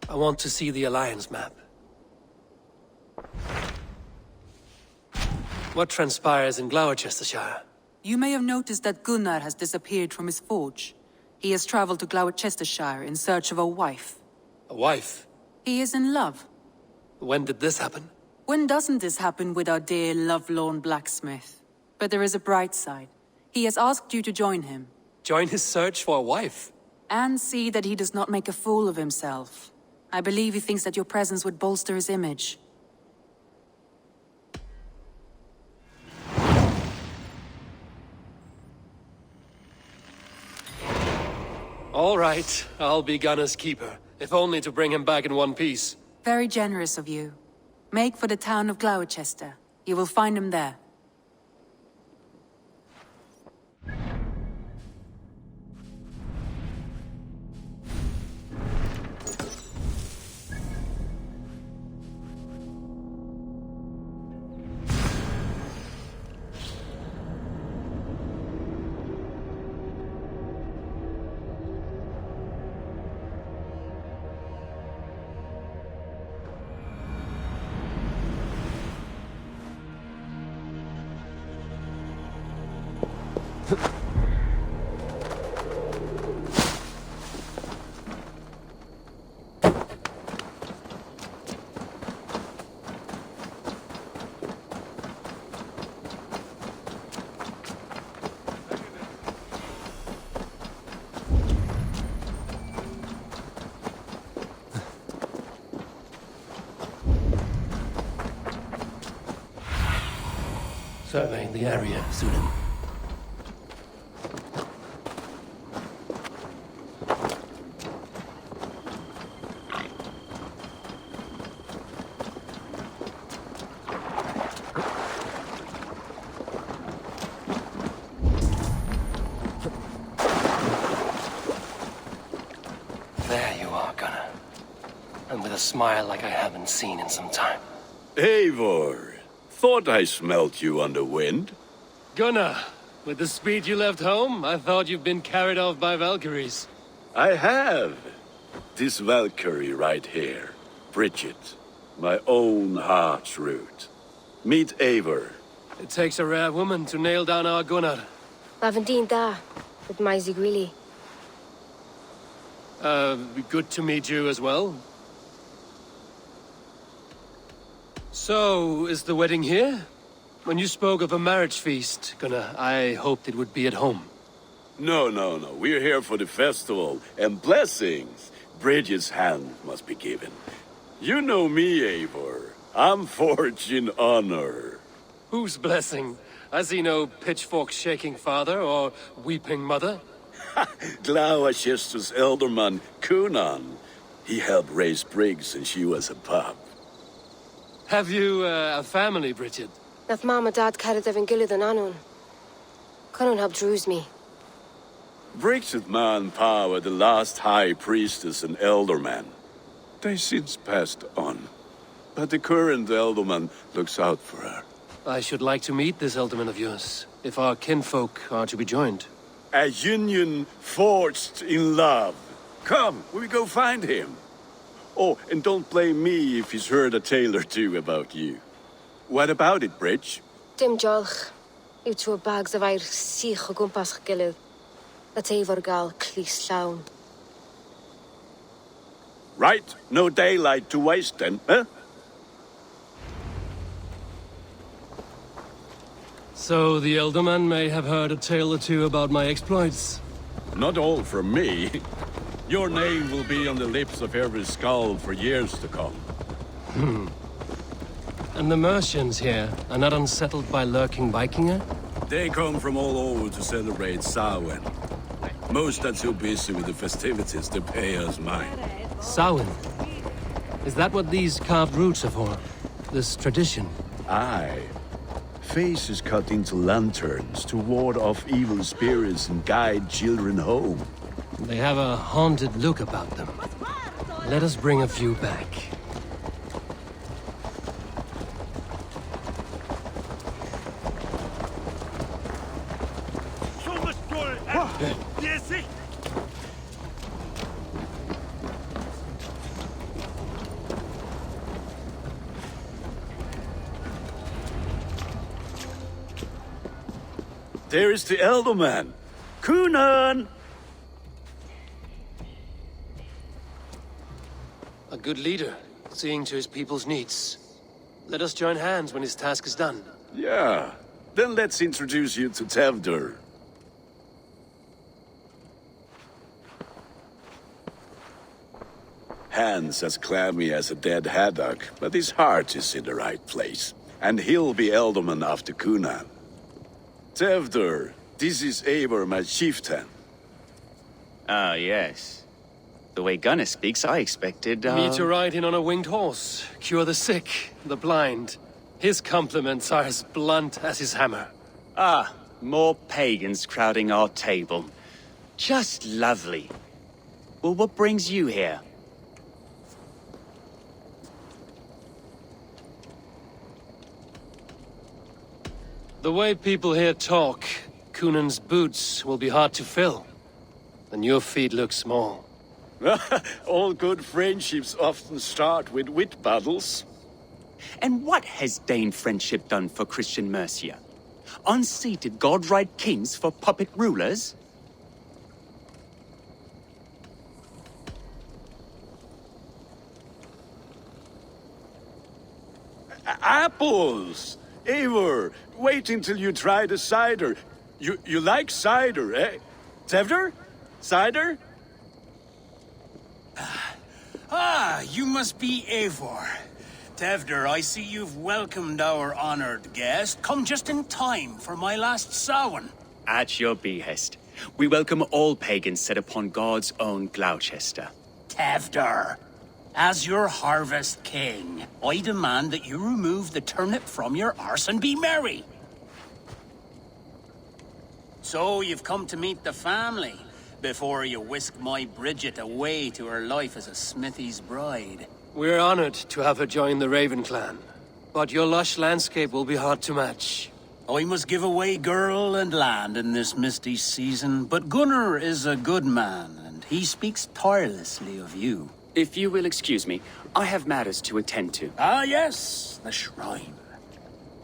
I want to see the Alliance map. What transpires in Gloucestershire? You may have noticed that Gunnar has disappeared from his forge. He has traveled to Gloucestershire in search of a wife. A wife? He is in love. When did this happen? When doesn't this happen with our dear lovelorn blacksmith? But there is a bright side. He has asked you to join him. Join his search for a wife? And see that he does not make a fool of himself. I believe he thinks that your presence would bolster his image. All right, I'll be Gunnar's keeper, if only to bring him back in one piece. Very generous of you. Make for the town of Gloucester. You will find him there. Surveying the area, Sunan. There you are, Gunnar. And with a smile like I haven't seen in some time. Eivor, thought I smelt you on the wind. Gunnar, with the speed you left home, I thought you'd been carried off by Valkyries. I have. This Valkyrie right here, Bridget, my own heart's root. Meet Eivor. It takes a rare woman to nail down our Gunnar. Lavendine da, with Maisy Greeley. Good to meet you as well. So, is the wedding here? When you spoke of a marriage feast, Gunnar, I hoped it would be at home. No. We're here for the festival and blessings. Bridget's hand must be given. You know me, Eivor. I'm forged in honor. Whose blessing? I see no pitchfork-shaking father or weeping mother. Gloucester's elderman, Cunan. He helped raise Briggs and she was a pup. Have you a family, Bridget? Nath Mom and Dad carried Evan Gillid and Anun. Cunan helped druise me. Briggs and Man Pa were the last high priestess and elderman. They since passed on. But the current elderman looks out for her. I should like to meet this elderman of yours, if our kinfolk are to be joined. A union forged in love. Come, we go find him. Oh, and don't blame me if he's heard a tale or two about you. What about it, Bridge? Dim jolch. You two bags of air sich o gwmpas Gillid. That Eivor gal clis llawn. Right, no daylight to waste then, huh? So the elderman may have heard a tale or two about my exploits. Not all from me. Your name will be on the lips of every skull for years to come. And the Mercians here are not unsettled by lurking Vikinger? They come from all over to celebrate Samhain. Most are too busy with the festivities to pay us mind. Samhain? Is that what these carved roots are for? This tradition? Aye. Faces cut into lanterns to ward off evil spirits and guide children home. They have a haunted look about them. Let us bring a few back. there is the elder man. Kunan! A good leader, seeing to his people's needs. Let us join hands when his task is done. Yeah. Then let's introduce you to Tevder. Hands as clammy as a dead haddock, but his heart is in the right place. And he'll be Elderman after Kunan. Tevder, this is Eivor, my chieftain. Ah, yes. The way Gunnar speaks, I expected, Me to ride in on a winged horse, cure the sick, the blind. His compliments are as blunt as his hammer. Ah, more pagans crowding our table. Just lovely. Well, what brings you here? The way people here talk, Kunan's boots will be hard to fill. And your feet look small. All good friendships often start with wit battles. And what has Dane friendship done for Christian Mercia? Unseated godright kings for puppet rulers? Apples! Eivor, wait until you try the cider. You like cider, eh? Tevder? Cider? Ah, you must be Eivor. Tevder, I see you've welcomed our honored guest. Come just in time for my last Samhain. At your behest. We welcome all pagans set upon God's own Gloucester. Tevder, as your harvest king, I demand that you remove the turnip from your arse and be merry. So you've come to meet the family before you whisk my Bridget away to her life as a smithy's bride. We're honored to have her join the Raven clan. But your lush landscape will be hard to match. I must give away girl and land in this misty season, but Gunnar is a good man, and he speaks tirelessly of you. If you will excuse me, I have matters to attend to. Ah, yes, the shrine.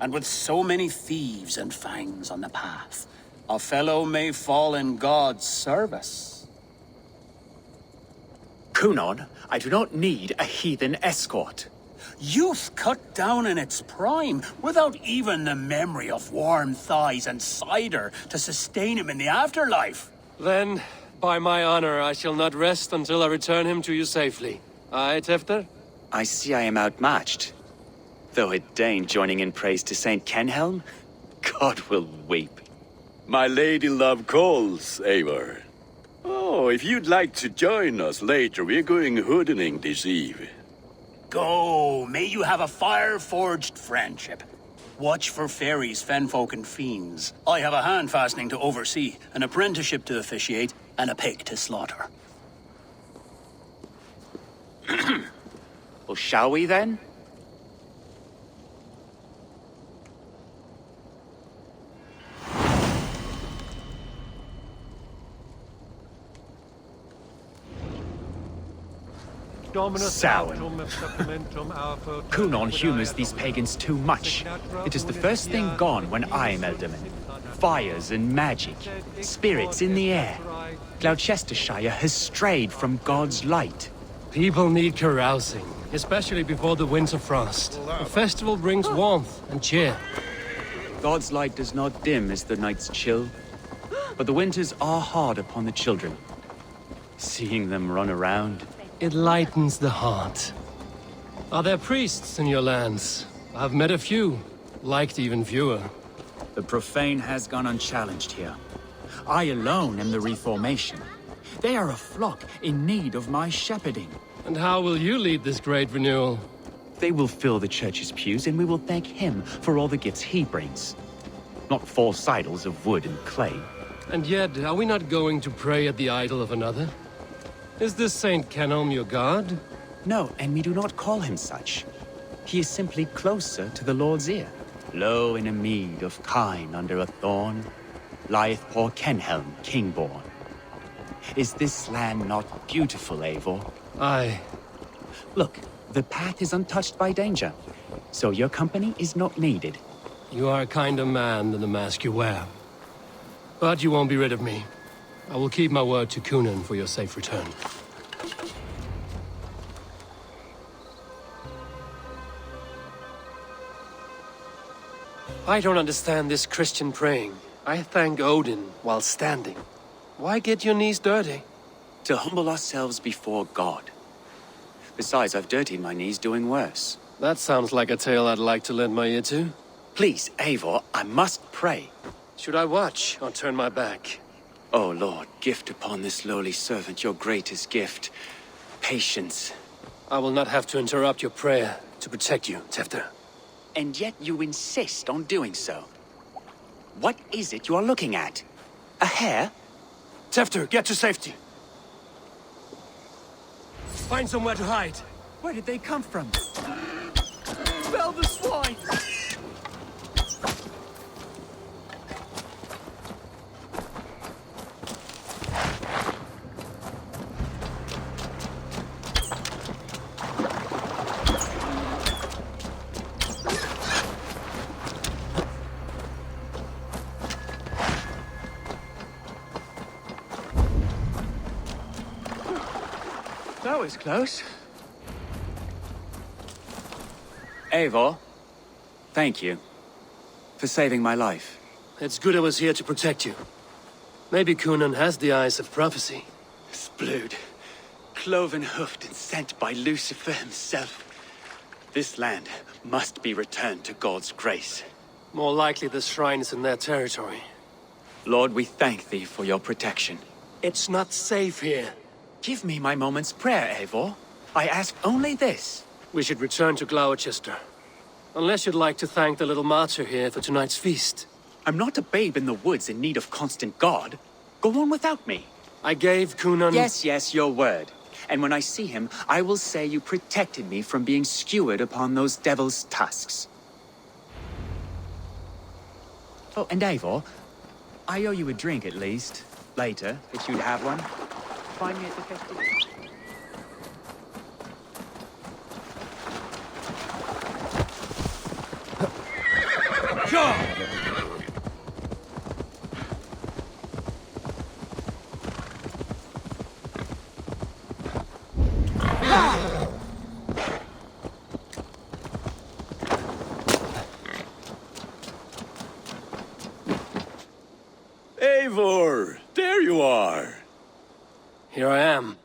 And with so many thieves and fangs on the path, a fellow may fall in God's service. Kunan, I do not need a heathen escort. Youth cut down in its prime, without even the memory of warm thighs and cider to sustain him in the afterlife. Then, by my honor, I shall not rest until I return him to you safely. Aye, Tefter? I see I am outmatched. Though a Dane joining in praise to Saint Kenhelm, God will weep. My lady love calls, Eivor. Oh, if you'd like to join us later, we're going hoodening this eve. Go, may you have a fire-forged friendship. Watch for fairies, fenfolk, and fiends. I have a hand fastening to oversee, an apprenticeship to officiate, and a pig to slaughter. Well, shall we then? Samhain. Kunan humors these pagans too much. It is the first thing gone when I am Elderman. Fires and magic, spirits in the air. Gloucestershire has strayed from God's light. People need carousing, especially before the winter frost. A festival brings warmth and cheer. God's light does not dim as the nights chill, but the winters are hard upon the children. Seeing them run around, It lightens the heart. Are there priests in your lands? I've met a few, liked even fewer. The profane has gone unchallenged here. I alone am the Reformation. They are a flock in need of my shepherding. And how will you lead this great renewal? they will fill the church's pews, and we will thank him for all the gifts he brings. Not false idols of wood and clay. And yet, are we not going to pray at the idol of another? Is this Saint Kenelm your god? No, and we do not call him such. He is simply closer to the Lord's ear. Low in a mead of kine under a thorn, lieth poor Kenhelm, king-born. Is this land not beautiful, Eivor? Aye. Look, the path is untouched by danger, so your company is not needed. You are a kinder man than the mask you wear. But you won't be rid of me. I will keep my word to Coonan for your safe return. I don't understand this Christian praying. I thank Odin while standing. Why get your knees dirty? To humble ourselves before God. Besides, I've dirtied my knees doing worse. That sounds like a tale I'd like to lend my ear to. Please, Eivor, I must pray. Should I watch or turn my back? Oh Lord, gift upon this lowly servant your greatest gift. Patience. I will not have to interrupt your prayer to protect you, Tefter. And yet you insist on doing so. What is it you are looking at? A hare? Tefter, get to safety. Find somewhere to hide. Where did they come from? Spell the swine! That was close. Eivor, thank you for saving my life. It's good I was here to protect you. Maybe Coonan has the eyes of prophecy. Splood, cloven-hoofed and sent by Lucifer himself. This land must be returned to God's grace. More likely the shrine is in their territory. Lord, we thank thee for your protection. It's not safe here. Give me my moment's prayer, Eivor. I ask only this. We should return to Gloucester. Unless you'd like to thank the little martyr here for tonight's feast. I'm not a babe in the woods in need of constant guard. Go on without me. I gave Coonan... Yes, your word. And when I see him, I will say you protected me from being skewered upon those devil's tusks. Oh, and Eivor, I owe you a drink at least. Later, if you'd have one. Find me at the festival. Eivor, there you are. Here I am.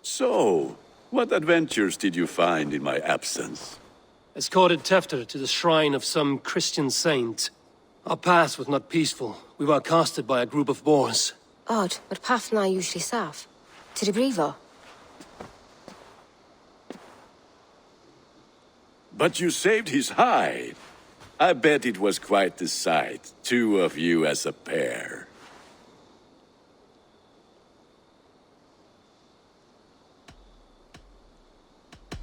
So, what adventures did you find in my absence? Escorted Tefter to the shrine of some Christian saint. Our past was not peaceful. We were accosted by a group of boars. Odd, but Pathna usually saff. To the Brevo. But you saved his hide. I bet it was quite the sight, two of you as a pair.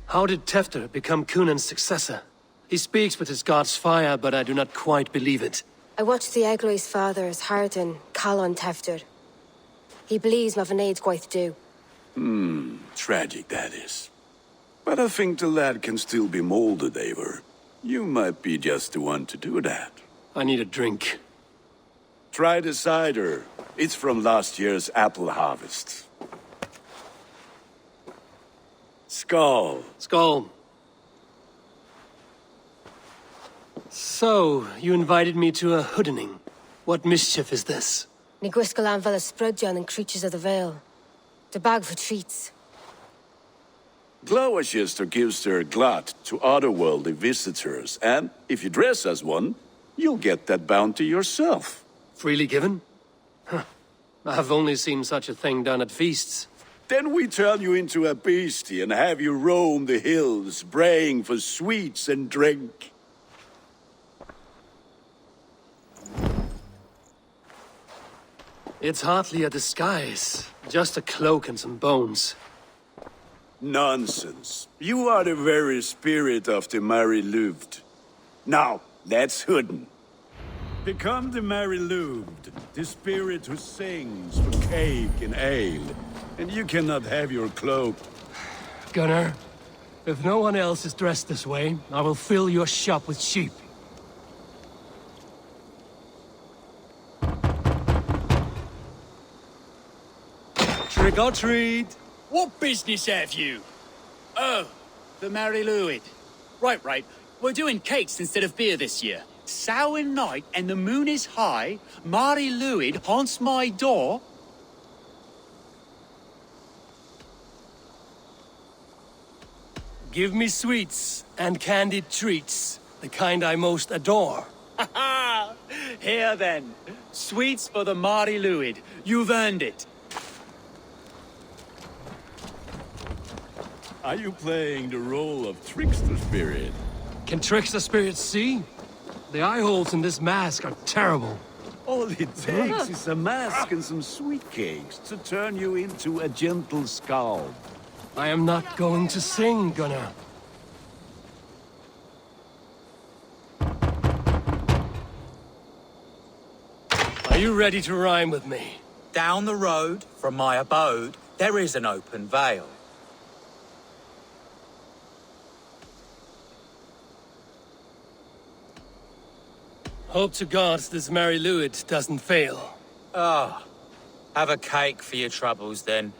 How did Tefter become Coonan's successor? He speaks with his god's fire, but I do not quite believe it. I watched the Egloi's father as Harden, Calon Tefter. He believes Mavanaid's quite do. Tragic that is. But I think the lad can still be molded, Eivor. You might be just the one to do that. I need a drink. Try the cider. It's from last year's apple harvest. Skull. Skull. So, you invited me to a hoodening. What mischief is this? Niguiskalan Vela Sprudjan and Creatures of the Vale. The bag for treats. Gloucester gives their glut to otherworldly visitors, and if you dress as one, you'll get that bounty yourself. Freely given? Huh. I've only seen such a thing done at feasts. Then we turn you into a beastie and have you roam the hills, braying for sweets and drink. It's hardly a disguise. Just a cloak and some bones. Nonsense. You are the very spirit of the Mary Louved. Now, that's Hooden. Become the Mary Louved, the spirit who sings for cake and ale. And you cannot have your cloak. Gunnar, if no one else is dressed this way, I will fill your shop with sheep. Trick or treat! What business have you? Oh, the Mary Lwyd. Right. We're doing cakes instead of beer this year. Samhain night and the moon is high. Mary Lwyd haunts my door. Give me sweets and candied treats, the kind I most adore. Here then, sweets for the Mary Lwyd. You've earned it. Are you playing the role of trickster spirit? Can trickster spirits see? The eye holes in this mask are terrible. All it takes is a mask and some sweet cakes to turn you into a gentle skald. I am not going to sing, Gunnar. Are you ready to rhyme with me? Down the road from my abode, there is an open vale. Hope to God this Mary Lwyd doesn't fail. Ah, have a cake for your troubles then.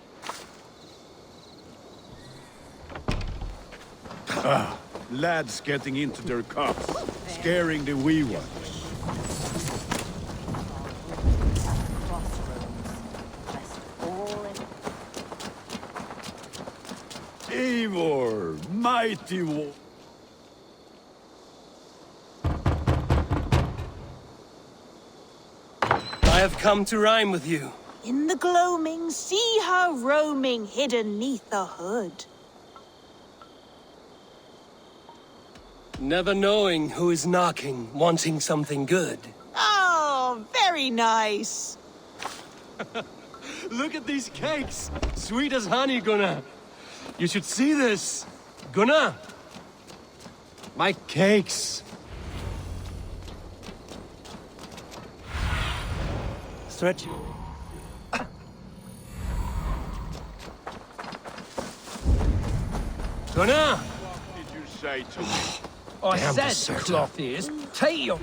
Lads getting into their cups, scaring the wee ones. Eivor, mighty war. I have come to rhyme with you. In the gloaming, see her roaming, hidden neath the hood. Never knowing who is knocking, wanting something good. Oh, very nice. Look at these cakes! Sweet as honey, Gunnar. You should see this. Gunnar! My cakes. Stretch. Gunnar! What did you say to me? I said cloth ears. Take your...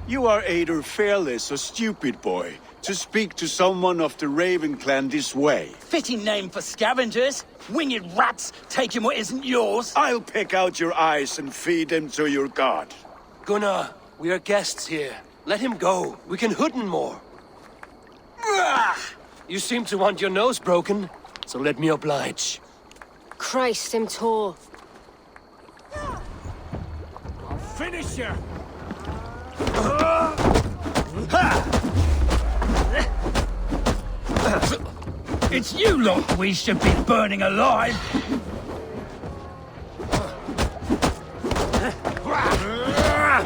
You are either fearless or stupid, boy, to speak to someone of the Raven clan this way. Fitting name for scavengers. Winged rats taking what isn't yours. I'll pick out your eyes and feed them to your god. Gunnar, we are guests here. Let him go. We can hood him more. You seem to want your nose broken, so let me oblige. Christ him tore. Finish you! It's you lot we should be burning alive.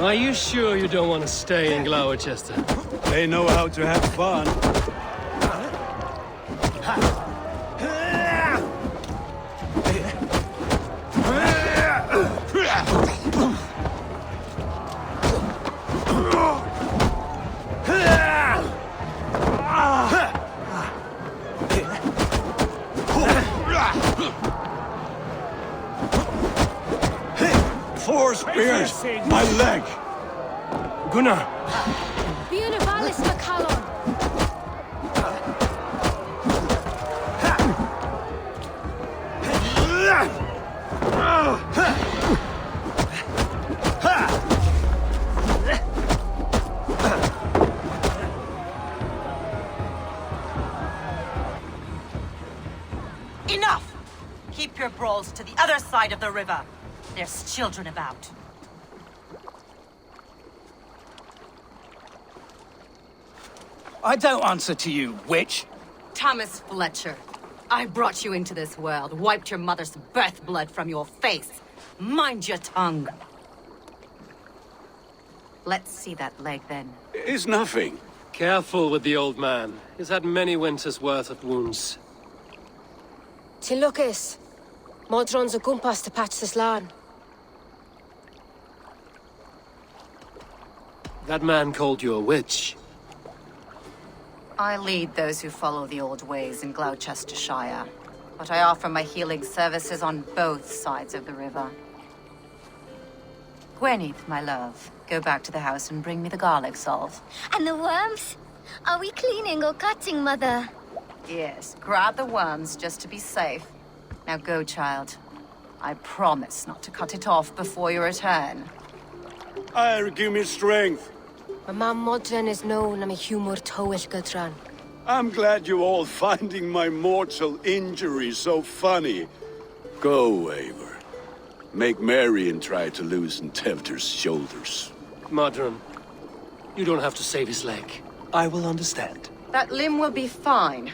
Are you sure you don't want to stay in Gloucester? They know how to have fun. Four spears! My leg! Gunnar! Buenavallis Macallon. Enough! Keep your brawls to the other side of the river. There's children about. I don't answer to you, witch. Thomas Fletcher, I brought you into this world, wiped your mother's birth blood from your face. Mind your tongue. Let's see that leg, then. It's nothing. Careful with the old man. He's had many winters' worth of wounds. Tilukis. Modron's a gumpas to patch this land. That man called you a witch. I lead those who follow the old ways in Gloucestershire, but I offer my healing services on both sides of the river. Gwyneth, my love, go back to the house and bring me the garlic salve. And the worms? Are we cleaning or cutting, Mother? Yes, grab the worms just to be safe. Now go, child. I promise not to cut it off before your return. Ire, give me strength. My mam modern is known am a humor towill gudran. I'm glad you're all finding my mortal injury so funny. Go, Eivor. Make merry and try to loosen Tevder's shoulders. Modron, you don't have to save his leg. I will understand. That limb will be fine,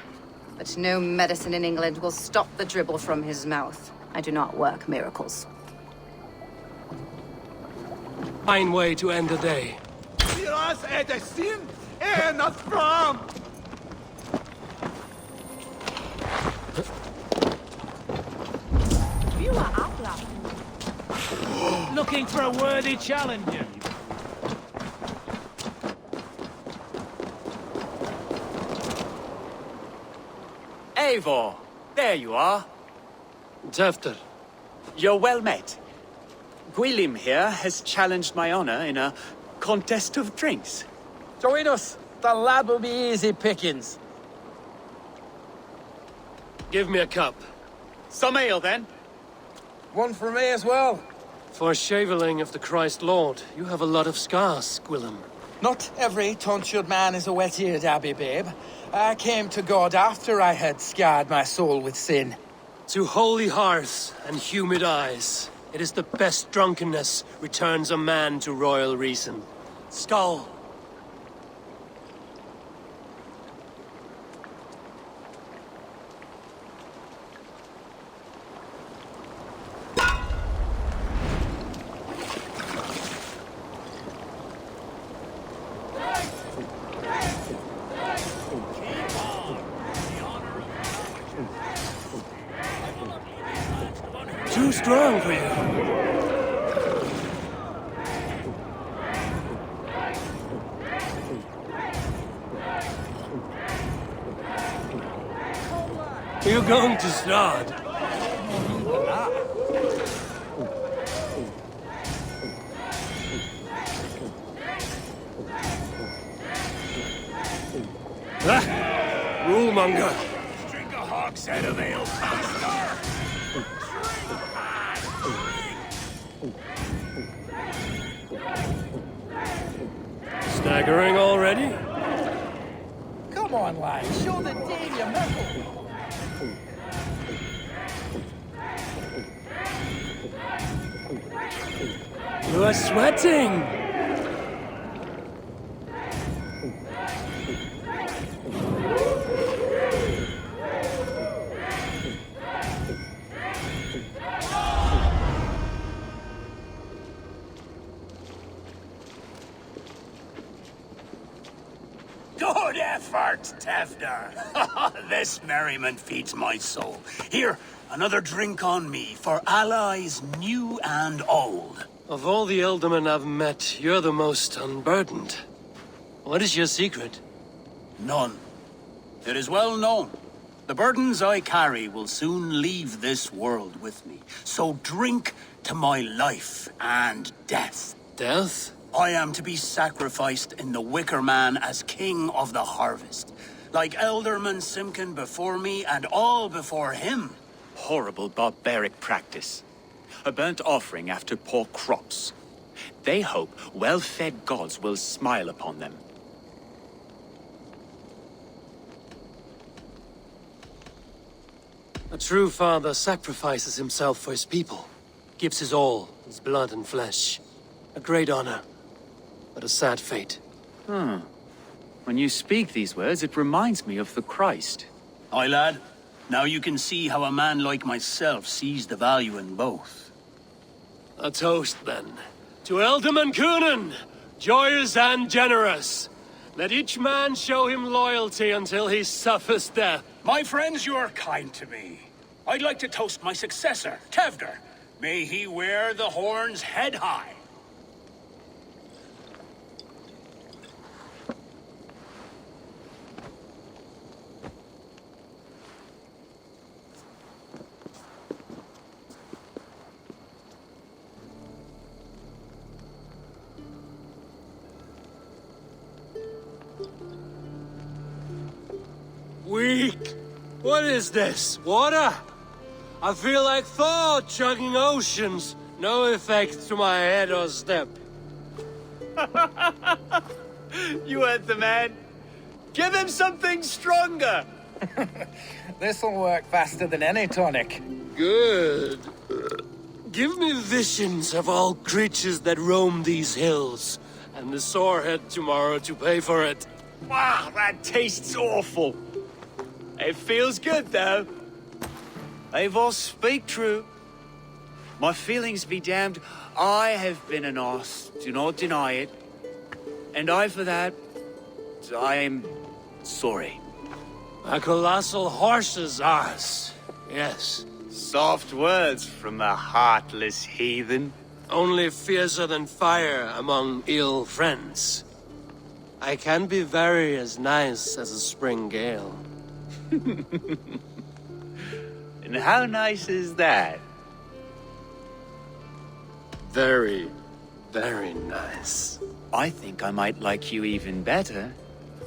but no medicine in England will stop the dribble from his mouth. I do not work miracles. Fine way to end the day. Looking for a worthy challenger. Eivor, there you are. Tefter, You're well met. Gwilym here has challenged my honor in a contest of drinks. Join us. The lad will be easy pickings. give me a cup. Some ale, then. One for me as well. For shaveling of the Christ Lord, you have a lot of scars, Gwilym. Not every tonsured man is a wet-eared abbey, babe. I came to God after I had scarred my soul with sin. To holy hearths and humid eyes, it is the best drunkenness returns a man to royal reason. Skull. Too strong for you. You're going to start. Rulemonger. Drink a hogshead of ale faster! Staggering already? Come on, lad. Show the dame your mettle. You are sweating! Good effort, Tevder. This merriment feeds my soul. Here, another drink on me for allies new and old. Of all the Ealdormen I've met, you're the most unburdened. What is your secret? None. It is well known. The burdens I carry will soon leave this world with me. So drink to my life and death. Death? I am to be sacrificed in the Wicker Man as king of the harvest. Like Elderman Simkin before me and all before him. Horrible barbaric practice. A burnt offering after poor crops. They hope well-fed gods will smile upon them. A true father sacrifices himself for his people. Gives his all, his blood and flesh. A great honor, but a sad fate. When you speak these words, it reminds me of the Christ. Aye, lad. Now you can see how a man like myself sees the value in both. A toast, then. To Ealdorman Coonan, joyous and generous. Let each man show him loyalty until he suffers death. My friends, you are kind to me. I'd like to toast my successor, Tevder. May he wear the horns head high. Weak, What is this? Water? I feel like Thor chugging oceans. No effect to my head or step. You heard the man. Give him something stronger. This'll work faster than any tonic. Good. Give me visions of all creatures that roam these hills, and the sorehead tomorrow to pay for it. Wow, that tastes awful. It feels good, though. Eivor, speak true. My feelings be damned. I have been an arse, do not deny it. And I, for that, I am sorry. A colossal horse's arse, yes. Soft words from a heartless heathen. Only fiercer than fire among ill friends. I can be very as nice as a spring gale. And how nice is that? Very, very nice. I think I might like you even better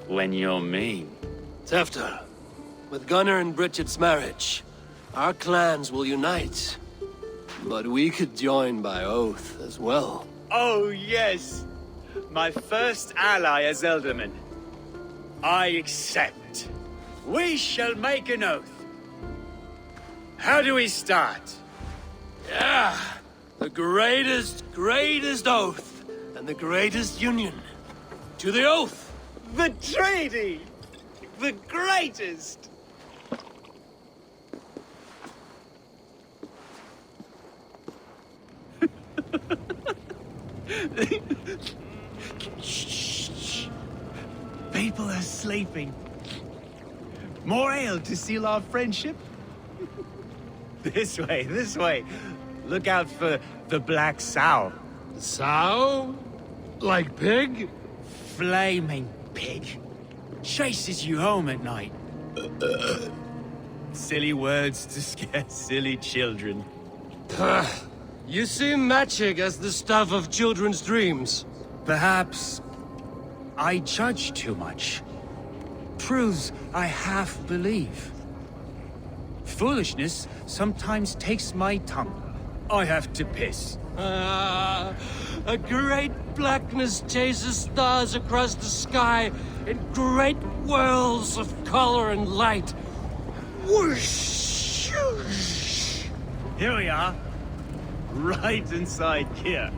when you're mean. Tefter, with Gunnar and Bridget's marriage, our clans will unite. But we could join by oath as well. Oh, yes. My first ally as Elderman. I accept. We shall make an oath. How do we start? Yeah, the greatest oath, and the greatest union. To the oath! The treaty! The greatest! Shh. People are sleeping. More ale to seal our friendship? This way. Look out for the black sow. Sow? Like pig? Flaming pig. Chases you home at night. Silly words to scare silly children. You see magic as the stuff of children's dreams. Perhaps I judge too much. Truths I half believe. Foolishness sometimes takes my tongue. I have to piss. A great blackness chases stars across the sky in great whirls of color and light. Whoosh! Here we are. Right inside here.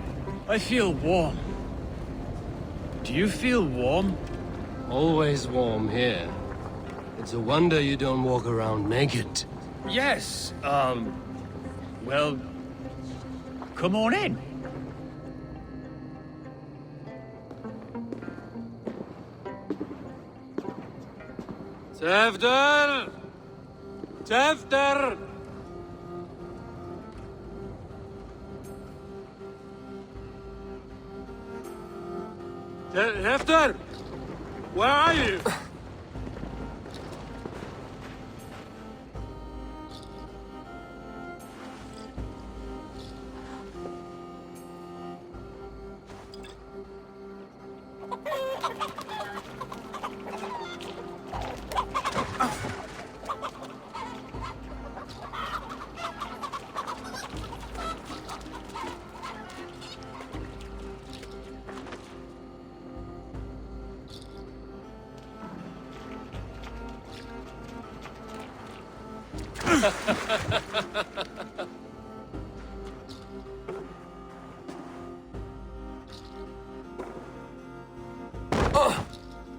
I feel warm. Do you feel warm? Always warm here. It's a wonder you don't walk around naked. Yes, well, come on in. Tefter! Tefter! Tefter! Where are you?